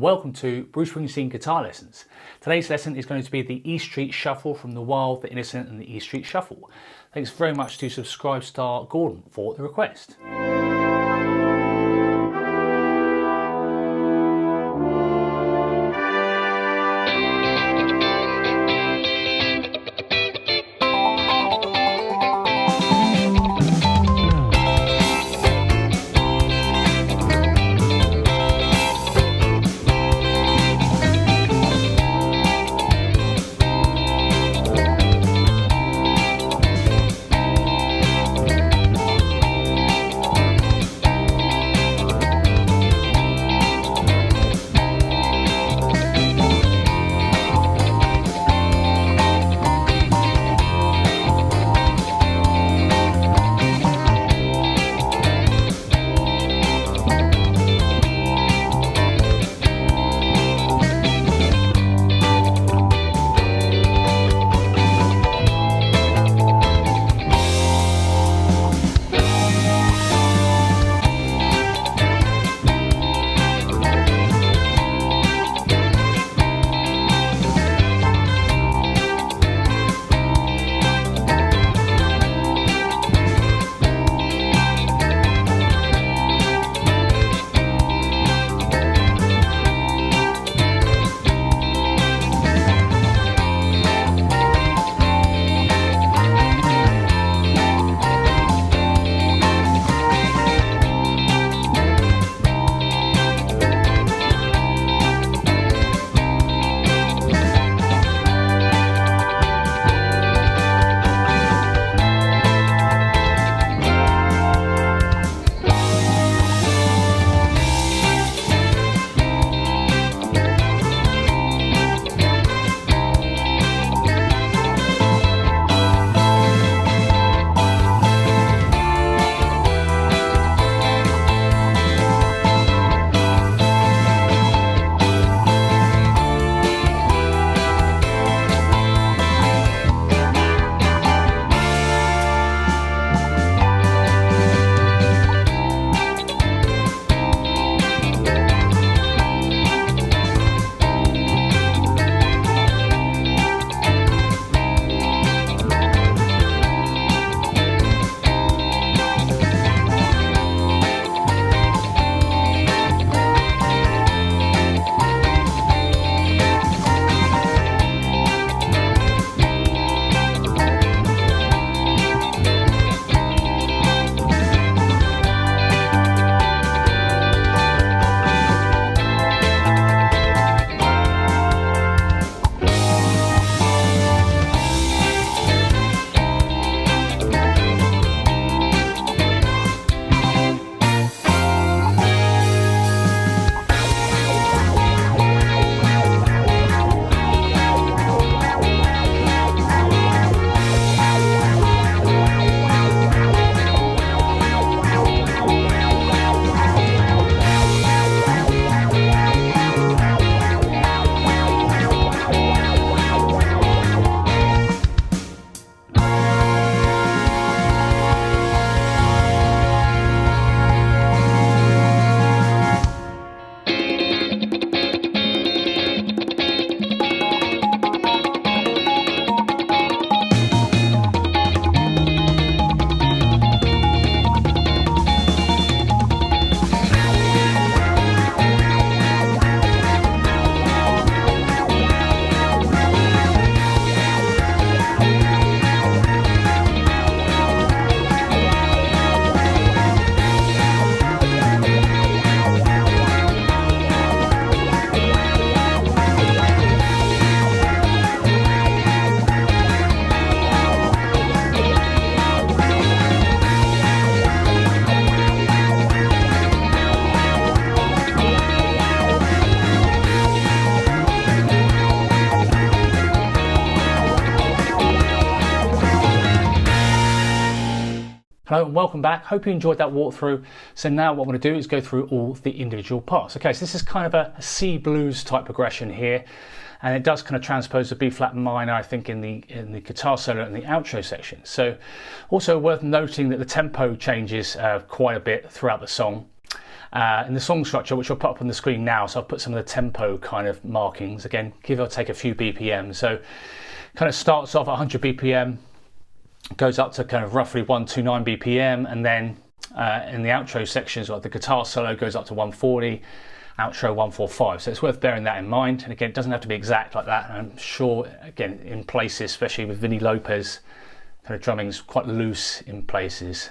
welcome to Bruce Springsteen Guitar Lessons. Today's lesson is going to be the E Street Shuffle from The Wild, The Innocent and the E Street Shuffle. Thanks very much to subscribe star Gordon for the request. Hello and welcome back. Hope you enjoyed that walkthrough. So now what I'm going to do is go through all the individual parts. Okay, so this is kind of a C blues type progression here, and it does kind of transpose to B flat minor, I think, in the guitar solo and the outro section. So also worth noting that the tempo changes quite a bit throughout the song. in the song structure, which I'll put up on the screen now. So I'll put some of the tempo kind of markings, again, give or take a few BPM. So kind of starts off at 100 BPM, goes up to kind of roughly 129 BPM, and then in the outro sections, like the guitar solo goes up to 140, outro 145. So it's worth bearing that in mind. And again, it doesn't have to be exact like that. I'm sure, again, in places, especially with Vinnie Lopez, kind of drumming's quite loose in places,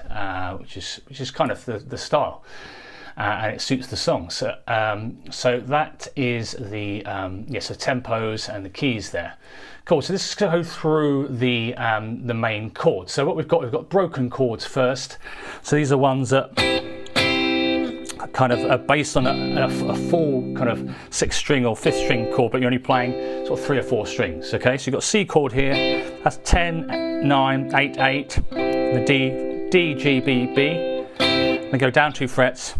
which is kind of the style. And it suits the song. So that is the so tempos and the keys there. Cool. So this is going to go through the main chords. So what we've got broken chords first. So these are ones that kind of are based on a full kind of 6th string or 5th string chord, but you're only playing sort of 3 or 4 strings. Okay. So you've got C chord here. That's 10, 9, 8, 8. The D, G, B, B. Then go down 2 frets.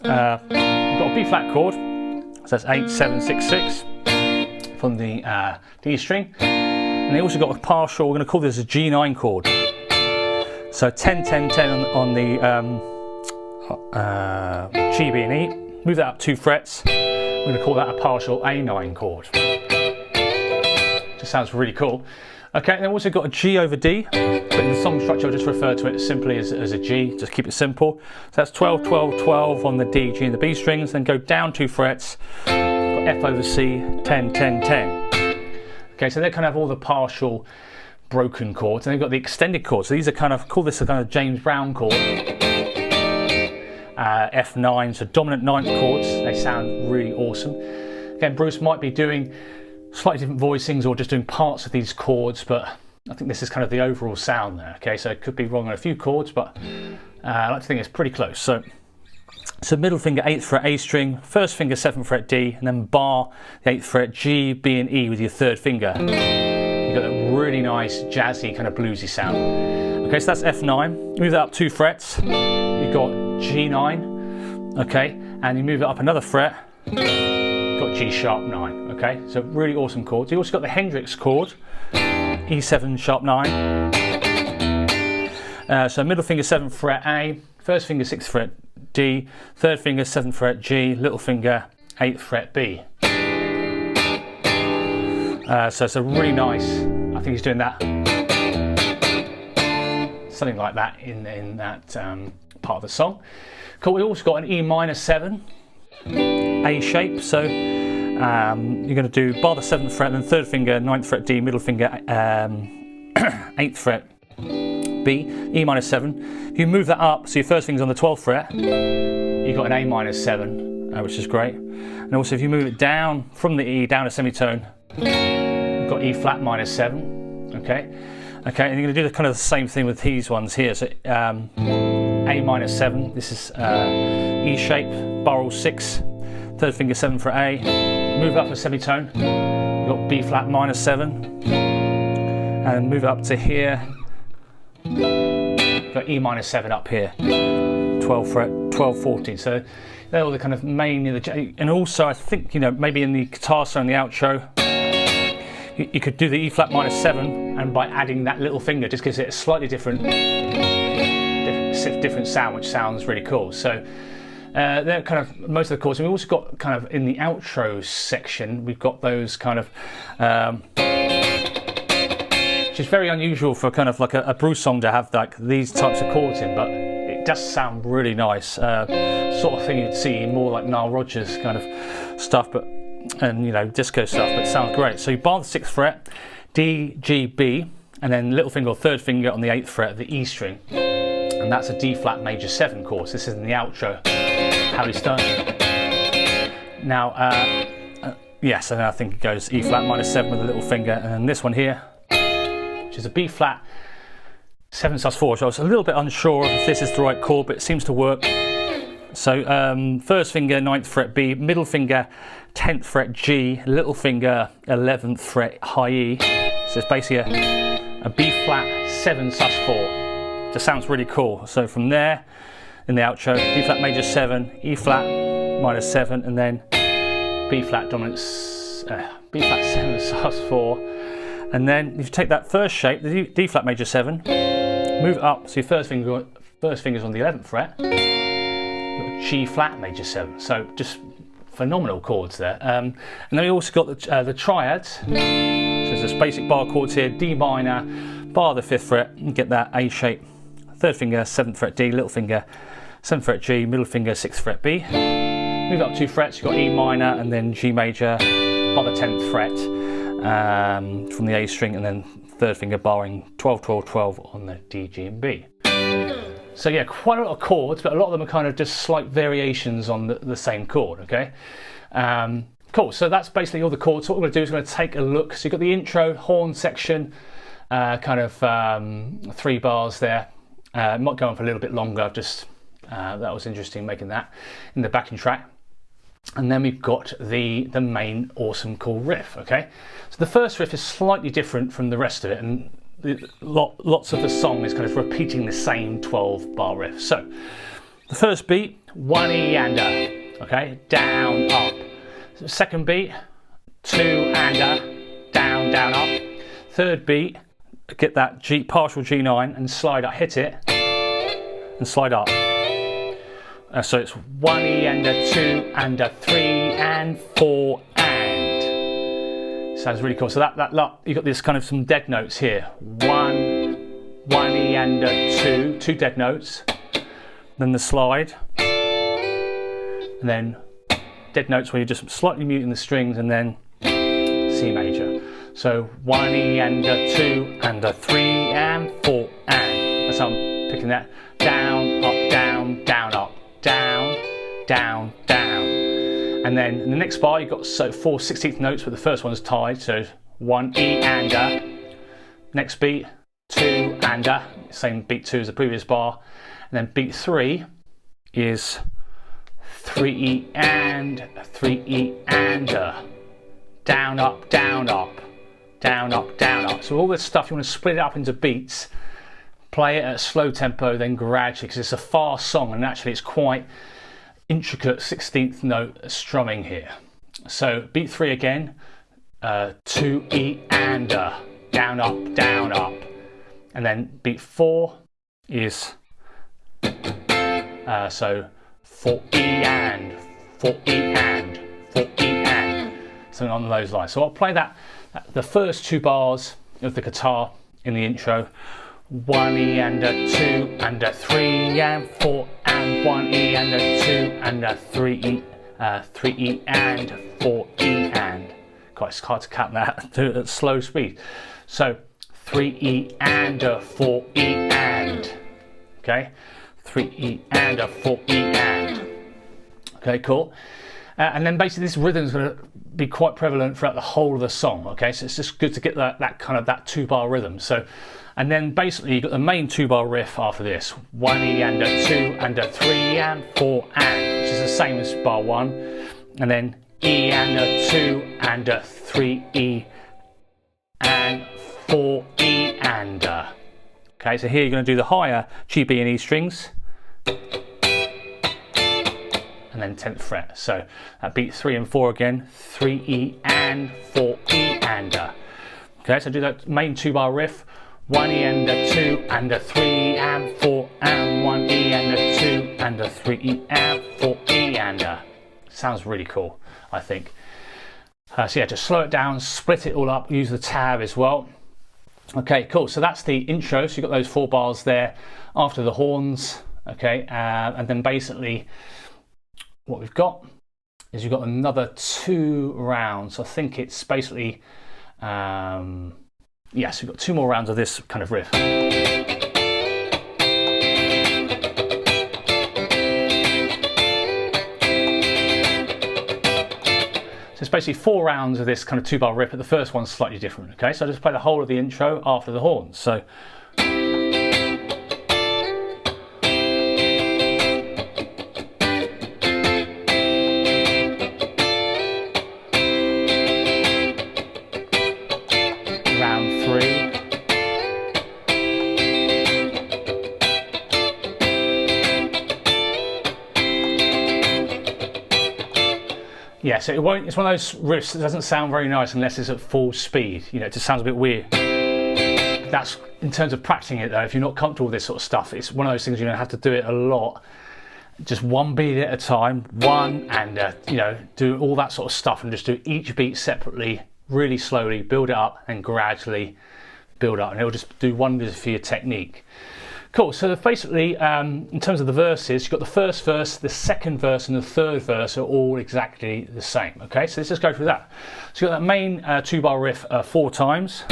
You've got a B flat chord, so that's 8, 7, 6, 6 from the D string, and they also got a partial. We're going to call this a G9 chord. So 10, 10, 10 on the G, B, and E. Move that up 2 frets. We're going to call that a partial A9 chord. Just sounds really cool. Okay, then we've also got a G over D, but in the song structure I'll just refer to it simply as a G, just keep it simple. So that's 12, 12, 12 on the D, G and the B strings, then go down 2 frets, got F over C, 10, 10, 10. Okay, so they kind of have all the partial broken chords, and they've got the extended chords. So these are kind of, call this a kind of James Brown chord. F9, so dominant 9th chords, they sound really awesome. Again, Bruce might be doing slightly different voicings or just doing parts of these chords, but I think this is kind of the overall sound there. Okay, so it could be wrong on a few chords, but I like to think it's pretty close. So middle finger 8th fret A string, 1st finger 7th fret D, and then bar the 8th fret G, B and E with your 3rd finger. You've got that really nice jazzy kind of bluesy sound. Okay, so that's F9. Move that up 2 frets. You've got G9. Okay, and you move it up another fret. Got G sharp 9. Okay, so really awesome chords. You also got the Hendrix chord, E7 sharp 9. So middle finger 7th fret A, 1st finger 6th fret D, 3rd finger 7th fret G, little finger 8th fret B. So it's a really nice, I think he's doing that, something like that in that part of the song. Cool, we also got an E minor 7, A shape, so you're going to do bar the 7th fret, then 3rd finger 9th fret D, middle finger 8th fret B, E minor 7. If you move that up, so your 1st finger's on the 12th fret, you've got an A minor 7, which is great. And also if you move it down from the E down a semitone, you've got E flat minor 7. Okay, and you're going to do the kind of the same thing with these ones here. So A minor 7, this is E shape, bar all 6, 3rd finger 7 for A, move up a semitone, you've got B flat minor 7, and move it up to here, you've got E minor 7 up here, 12 fret, 12, 14. So they're all the kind of main, and also I think, maybe in the guitar solo and the outro, you could do the E flat minor 7, and by adding that little finger just gives it a slightly different sound, which sounds really cool. So they're kind of most of the chords. And we've also got kind of in the outro section, we've got those kind of which is very unusual for kind of like a Bruce song to have like these types of chords in, but it does sound really nice. Sort of thing you'd see in more like Nile Rodgers kind of stuff, and disco stuff, but it sounds great. So you bar the 6th fret, D, G, B, and then little finger or 3rd finger on the 8th fret of the E string, and that's a D flat major 7 chord. So this is in the outro, how he's done. Now, yes, and then I think it goes E flat minor 7 with a little finger, and then this one here, which is a B flat 7 sus4. So I was a little bit unsure if this is the right chord, but it seems to work. So 1st finger 9th fret B, middle finger 10th fret G, little finger 11th fret high E. So it's basically a B flat 7 sus4. Just sounds really cool. So from there, in the outro, B flat major 7, E flat minor 7, and then B flat dominant, B flat 7 sus4. And then if you take that first shape, the D flat major 7, move it up, so your 1st finger's on the 11th fret. G flat, major 7. So just phenomenal chords there. And then we also got the triads. So there's this basic bar chords here: D minor, bar the 5th fret, and get that A shape. 3rd finger, 7th fret D, little finger, 7th fret G, middle finger, 6th fret B. Move up 2 frets, you've got E minor and then G major, bar the 10th fret from the A string, and then 3rd finger barring 12, 12, 12 on the D, G and B. So yeah, quite a lot of chords, but a lot of them are kind of just slight variations on the same chord, okay? Cool, so that's basically all the chords. So what we're going to do is we're going to take a look. So you've got the intro, horn section, kind of 3 bars there. Might go on for a little bit longer, just that was interesting making that in the backing track. And then we've got the main awesome cool riff, okay? So the first riff is slightly different from the rest of it, and lots of the song is kind of repeating the same 12 bar riff. So the first beat, 1 E and a, okay, down, up. So second beat, 2 and a, down, down, up. Third beat, get that G, partial G9 and slide up, hit it, and slide up. So it's 1 E and a 2 and a 3 and 4 and. Sounds really cool. So that you've got this kind of some dead notes here. 1 E and a 2 dead notes. Then the slide. And then dead notes where you're just slightly muting the strings, and then C major. So 1 E and a 2 and a 3 and 4 and. That's how I'm picking that. Down, up, down, down, up. Down, down, down. And then in the next bar you've got 4 16th notes, but the first one's tied, so 1 E and a. Next beat, 2 and a. Same beat 2 as the previous bar. And then beat 3 is 3 E and 3 E and a. Down, up, down, up. Down, up, down, up. So all this stuff, you want to split it up into beats. Play it at a slow tempo, then gradually, because it's a fast song and actually it's quite intricate 16th note strumming here. So beat 3 again, 2 E and a, down, up, down, up. And then beat 4 is, so 4 E and, 4 E and, 4 E and, something on those lines. So I'll play that, the first 2 bars of the guitar in the intro. 1 E and a 2 and a 3 and 4 and 1 E and a 2 and a 3 E, 3 E and 4 E and. God, it's hard to count that at slow speed. So 3 E and a 4 E and. Okay, 3 E and a 4 E and. Okay, cool. And then basically this rhythm is going to be quite prevalent throughout the whole of the song. Okay, so it's just good to get that kind of that 2 bar rhythm. So. And then basically you've got the main 2 bar riff after this. 1 E and a 2 and a 3 and 4 and, which is the same as bar 1. And then E and a 2 and a 3 E and 4 E and a. Okay, so here you're going to do the higher G, B and E strings. And then 10th fret. So that beat 3 and 4 again. 3 E and 4 E and a. Okay, so do that main 2 bar riff. 1 E and a 2 and a 3 and 4 and 1 E and a 2 and a 3 E and 4 E and a. Sounds really cool, I think. So yeah, just slow it down, split it all up, use the tab as well. Okay, cool. So that's the intro. So you've got those 4 bars there after the horns. Okay, and then basically what we've got is you've got another 2 rounds. I think it's basically yes, we've got 2 more rounds of this kind of riff. So it's basically 4 rounds of this kind of 2 bar riff, but the first one's slightly different. Okay, so I'll just play the whole of the intro after the horns. So. Yeah, so it's one of those riffs that doesn't sound very nice unless it's at full speed. You know, it just sounds a bit weird. That's in terms of practicing it though. If you're not comfortable with this sort of stuff, it's one of those things you're going to have to do it a lot just one beat at a time, one, and you know, do all that sort of stuff, and just do each beat separately, really slowly, build it up, and gradually build up, and it'll just do wonders for your technique. Cool, so basically, in terms of the verses, you've got the first verse, the second verse, and the third verse are all exactly the same. Okay, so let's just go through that. So you've got that main 2-bar riff 4 times.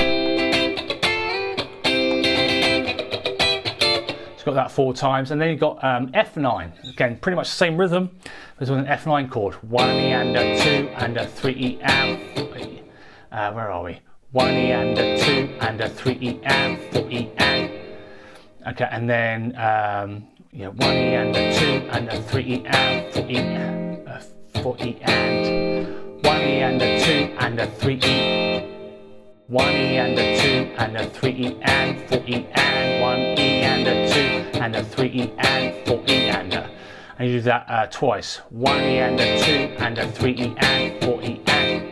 It's got that 4 times, and then you've got F9. Again, pretty much the same rhythm, but with an F9 chord. 1 E and a 2 and a 3 E and 4 E. Where are we? 1 E and a 2 and a 3 E and 4 E and. Okay, and then yeah, 1 E and a 2 and a 3 E and 4 E, 4 E and 1 E and a 2 and a 3 E, 1 E and a 2 and a 3 E and 4 E and 1 E and a 2 and a 3 E and 4 E and you do that twice. 1 E and a 2 and a 3 E and 4 E and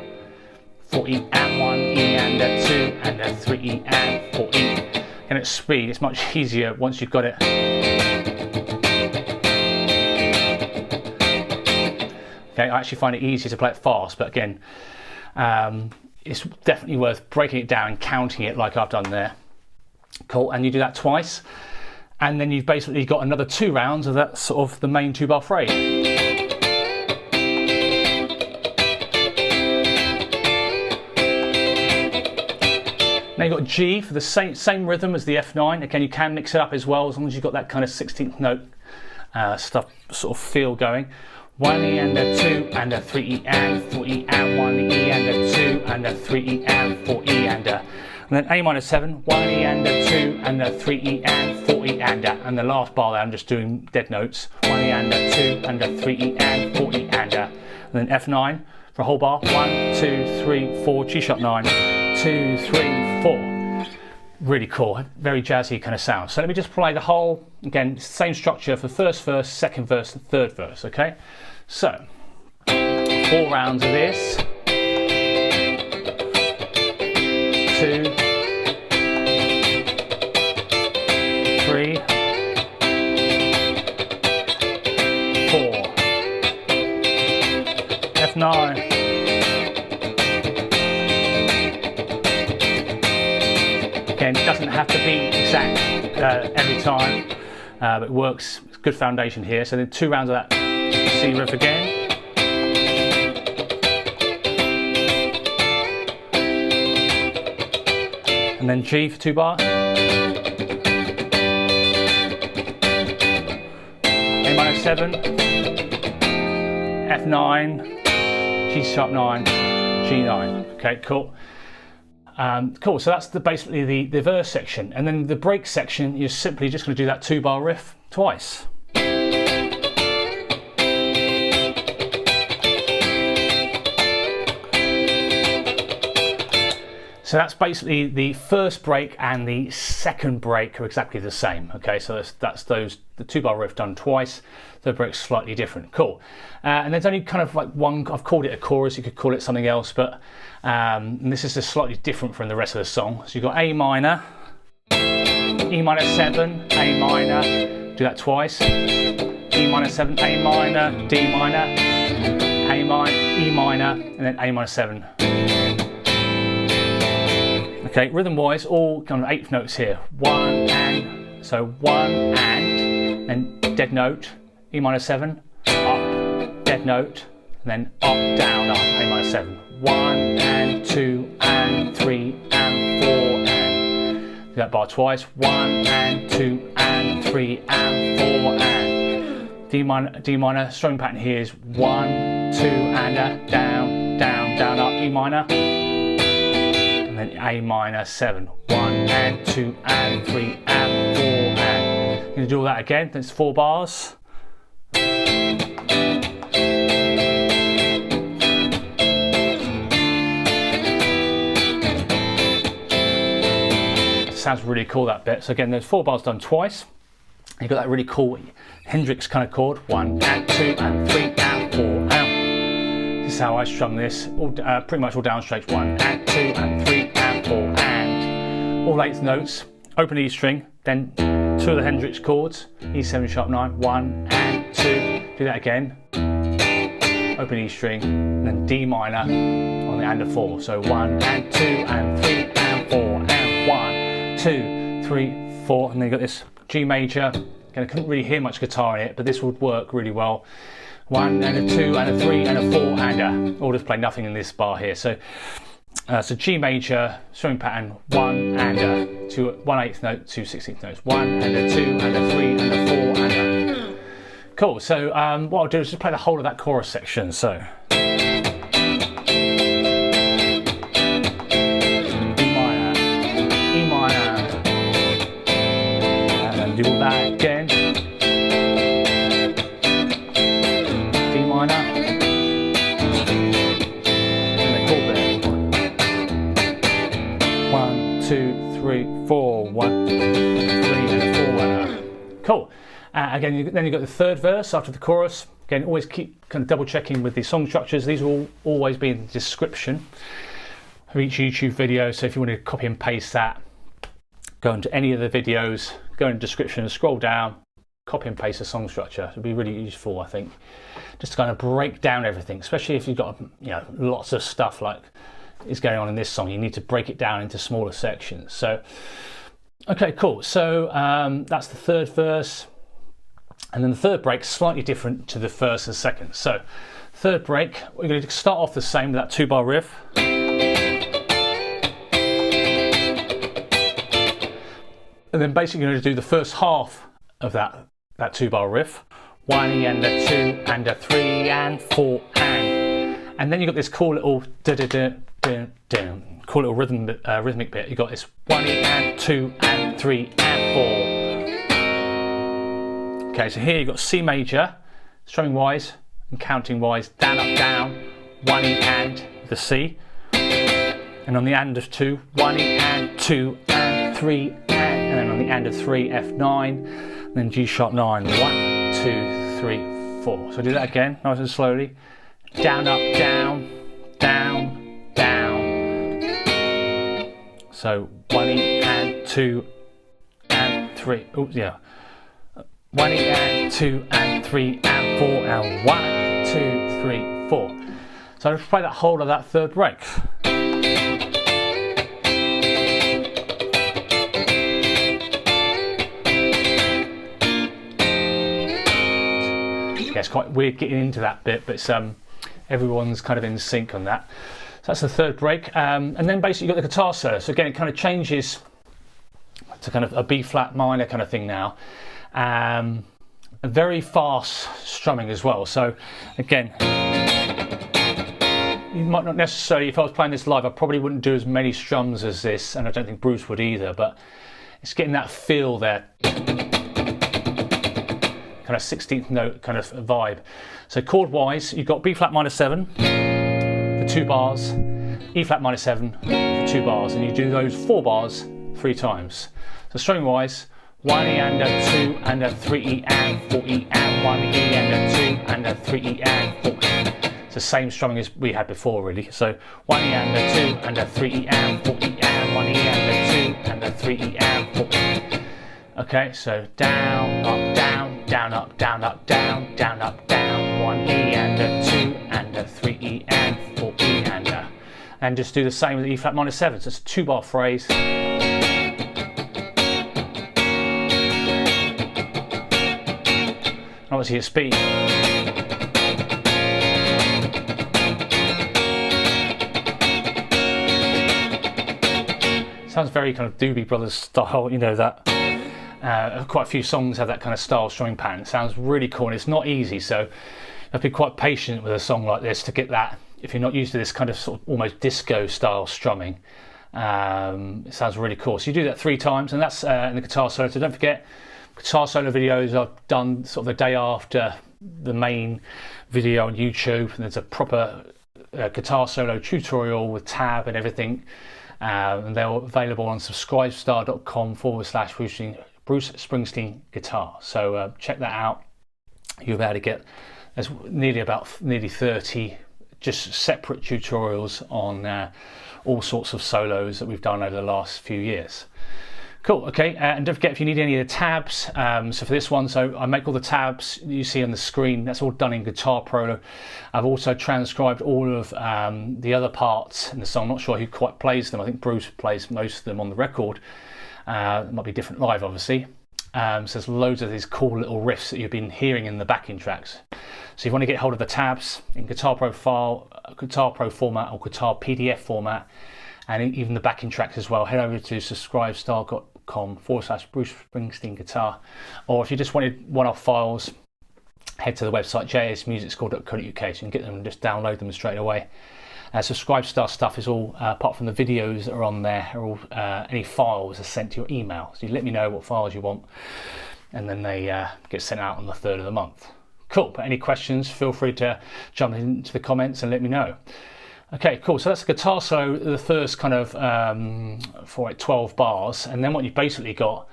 4 E and 1 E and a 2 and a 3 E and 4 E. And at speed, it's much easier once you've got it. Okay, I actually find it easier to play it fast, but again, it's definitely worth breaking it down and counting it like I've done there. Cool, and you do that twice, and then you've basically got another 2 rounds of that sort of the main 2-bar phrase. Now you've got G for the same rhythm as the F9. Again, you can mix it up as well, as long as you've got that kind of 16th note stuff, sort of feel going. 1 E and a 2 and a 3 E and 4 E and 1 E and a 2 and a 3 E and 4 E and then A minor 7, 1 E and a 2 and a 3 E and 4 E and the last bar there I'm just doing dead notes. 1 E and a 2 and a 3 E and 4 E and then F9 for a whole bar. 1, 2, 3, 4, G sharp 9, 2, 3, 4. Really cool, very jazzy kind of sound. So let me just play the whole, again, same structure for first verse, second verse, and third verse, okay? So, 4 rounds of this. 2, 3, 4. F9. Again, it doesn't have to be exact every time, but it works. It's a good foundation here. So then 2 rounds of that C riff again. And then G for 2 bars. A minor 7, F9, G sharp 9, G9. Okay, cool. Cool, so that's basically the verse section, and then the break section, you're simply just going to do that 2-bar riff twice. So that's basically the first break and the second break are exactly the same. Okay, so that's the 2-bar riff done twice. The break's slightly different. Cool. And there's only kind of like one. I've called it a chorus. You could call it something else, but and this is just slightly different from the rest of the song. So you've got A minor, E minor 7, A minor. Do that twice. E minor 7, A minor, D minor, A minor, E minor, and then A minor 7. Okay, rhythm-wise, all kind of 8th notes here. 1 and, so 1 and, then dead note, E minor 7, up, dead note, and then up, down, up, A minor 7. 1 and 2 and 3 and 4 and. Do that bar twice. 1 and 2 and 3 and 4 and. D minor, strumming pattern here is 1, 2 and a down, down, down, up, E minor. And then A minor 7, 1 and 2 and 3 and 4 and. You're going to do all that again, that's 4 bars. Sounds really cool, that bit. So again, there's 4 bars done twice. You've got that really cool Hendrix kind of chord. 1 and 2 and 3 and 4 and. This is how I strum this. All, pretty much all down straight. 1 and 2 and 3 and 4 and. All 8th notes. Open E string. Then 2 of the Hendrix chords. E7 sharp 9. 1 and 2 Do that again. Open E string, and then D minor on the and a 4. So 1 and 2 and 3 and 4 and 1, 2, 3, 4, and then you got this G major. Again, I couldn't really hear much guitar in it, but this would work really well. 1 and a 2 and a 3 and a 4 and a. I'll just play nothing in this bar here. So G major, strumming pattern, 1 and a 2, 1/8 note, 2 16th notes, 1 and a 2 and a 3 and a 4 and a. Cool. So what I'll do is just play the whole of that chorus section. So. Do that again. D minor. And the chord bend. 1, 2, 3, 4. 1, 3, and 4. And cool. Again, then you've got the third verse after the chorus. Again, always keep kind of double checking with the song structures. These will always be in the description of each YouTube video. So if you want to copy and paste that, go into any of the videos, go in the description and scroll down, copy and paste the song structure. It'll be really useful, I think, just to kind of break down everything, especially if you've got, you know, lots of stuff like is going on in this song. You need to break it down into smaller sections. So, okay, cool. So that's the third verse. And then the third break is slightly different to the first and second. So third break, we're going to start off the same with that 2-bar riff. And then basically you're going to do the first half of that 2-bar riff. 1 and a 2 and a 3 and 4 and then you've got this cool little cool little rhythmic bit. You've got this 1 and 2 and 3 and 4. Okay, so here you've got C major, strumming wise and counting wise, down up down, 1 and the C, and on the and of 2, 1 and 2 and 3 and then on the and of 3, F9, and then G sharp 9, 1, 2, 3, 4. So do that again, nice and slowly. Down, up, down, down, down. So 1 and 2 and 3. Oops, yeah. 1 and 2 and 3 and 4 and 1, 2, 3, 4. So let's play that whole of that third break. It's quite weird getting into that bit, but it's, everyone's kind of in sync on that. So that's the third break, and then basically you've got the guitar solo. So again, it kind of changes to kind of a B flat minor kind of thing now. A very fast strumming as well. So again, you might not necessarily, if I was playing this live, I probably wouldn't do as many strums as this, and I don't think Bruce would either, but it's getting that feel there. Kind of 16th note kind of vibe. So chord wise, you've got B flat minor 7 for 2 bars, E flat minor 7 for 2 bars, and you do those 4 bars 3 times. So strumming wise, 1 E and a 2 and a 3 E and 4 E and 1 E and a 2 and a 3 E and 4 E. It's the same strumming as we had before really. So 1 E and a 2 and a 3 E and 4 E and 1 E and a 2 and a 3 E and 4 E. Okay, so down, up, down, down, up, down, up, down, down, up, down, 1 E and a 2 and a 3 E and 4 E and a. And just do the same with the E flat minor 7. So it's a 2-bar phrase. And obviously it's speed. Sounds very kind of Doobie Brothers style, you know, that. Quite a few songs have that kind of style strumming pattern. It sounds really cool and it's not easy, so you have to be quite patient with a song like this to get that. If you're not used to this kind of sort of almost disco style strumming, it sounds really cool. So you do that 3 times, and that's in the guitar solo. So don't forget, guitar solo videos I've done sort of the day after the main video on YouTube, and there's a proper guitar solo tutorial with tab and everything, and they're available on subscribestar.com/Bruce Springsteen guitar. So check that out. You'll be able to get, there's nearly 30 just separate tutorials on all sorts of solos that we've done over the last few years. Cool, okay, and don't forget if you need any of the tabs, so for this one, so I make all the tabs you see on the screen, that's all done in Guitar Pro. I've also transcribed all of the other parts in the song. I'm not sure who quite plays them. I think Bruce plays most of them on the record. It might be different live, obviously. So there's loads of these cool little riffs that you've been hearing in the backing tracks. So if you want to get hold of the tabs in Guitar Pro file, Guitar Pro format or Guitar PDF format, and even the backing tracks as well, head over to subscribestar.com/Bruce Springsteen guitar. Or if you just wanted one-off files, head to the website jsmusicschool.co.uk, so you can get them and just download them straight away. Subscribestar stuff is all, apart from the videos that are on there, are all, any files are sent to your email. So you let me know what files you want, and then they get sent out on the 3rd of the month. Cool, but any questions, feel free to jump into the comments and let me know. Okay, cool, so that's the guitar solo, the first kind of for like 12 bars, and then what you've basically got,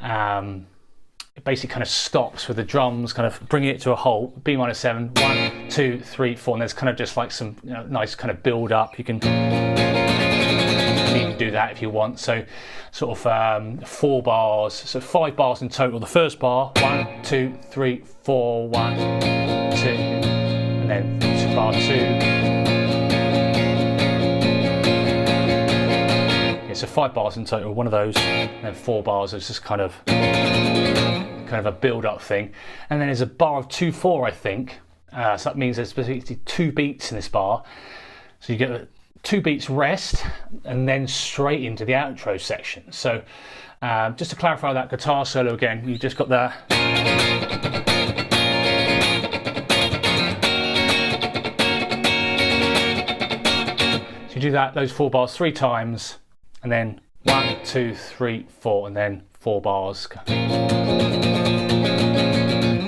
it basically kind of stops with the drums kind of bringing it to a halt, B minor 7, 1, 2, 3, 4, and there's kind of just like some nice kind of build up. You can do that if you want, so sort of 4 bars, so 5 bars in total. The first bar, 1, 2, 3, 4, 1, 2, and then bar 2. So 5 bars in total, one of those, and then 4 bars. It's just kind of a build-up thing, and then there's a bar of 2/4, I think. So that means there's basically 2 beats in this bar. So you get 2 beats rest, and then straight into the outro section. So just to clarify that guitar solo again, you just got that. So you do that, those 4 bars 3 times. And then 1, 2, 3, 4, and then 4 bars.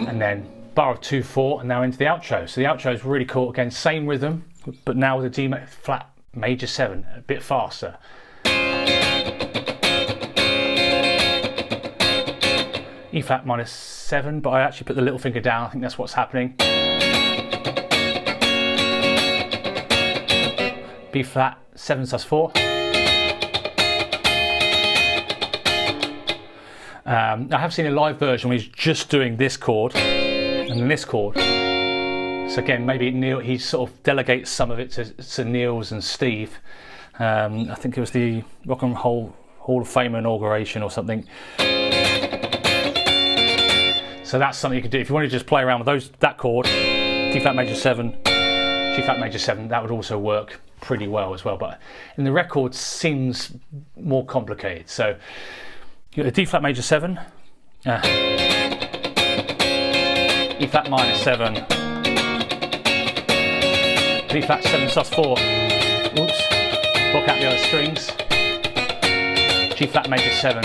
And then bar of 2/4, and now into the outro. So the outro is really cool. Again, same rhythm, but now with a D flat major 7, a bit faster. E flat minus 7, but I actually put the little finger down. I think that's what's happening. B flat 7 sus4. I have seen a live version where he's just doing this chord and then this chord. So again, maybe Neil, he sort of delegates some of it to Niels and Steve. I think it was the Rock and Roll Hall of Fame inauguration or something. So that's something you can do if you want to just play around with that chord, D flat major 7, G flat major 7. That would also work pretty well as well. But in the record, seems more complicated. So you got a D flat major 7, E flat minor 7, B flat 7 sus4, oops, block out the other strings, G flat major 7.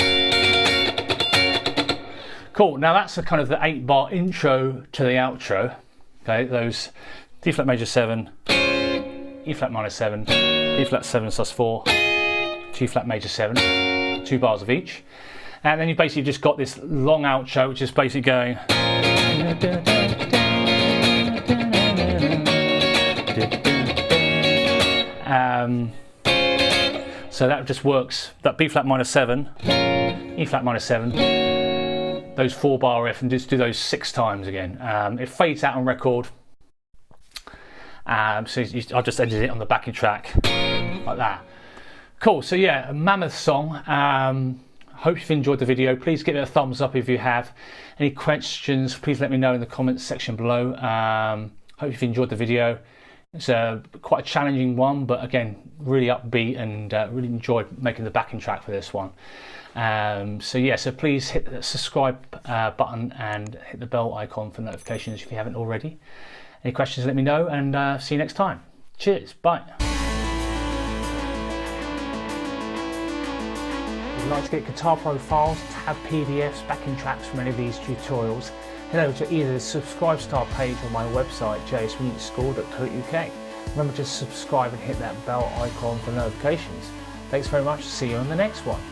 Cool, now that's a kind of the 8-bar intro to the outro. Okay, those D flat major 7, E flat minor 7, B flat 7 sus4, G flat major 7, 2 bars of each. And then you basically just got this long outro, which is basically going. So that just works. That B flat minor 7, E flat minor 7, those 4-bar riff, and just do those 6 times again. It fades out on record. So I've just ended it on the backing track like that. Cool. So yeah, a mammoth song. Hope you've enjoyed the video. Please give it a thumbs up if you have. Any questions, please let me know in the comments section below. Hope you've enjoyed the video. It's quite a challenging one, but again, really upbeat, and really enjoyed making the backing track for this one. So yeah, so please hit the subscribe button and hit the bell icon for notifications if you haven't already. Any questions, let me know, and see you next time. Cheers, bye. If you'd like to get Guitar Pro files, tab PDFs, backing tracks from any of these tutorials, head over to either the Subscribestar page or my website, jsmusicschool.co.uk. Remember to subscribe and hit that bell icon for notifications. Thanks very much, see you on the next one.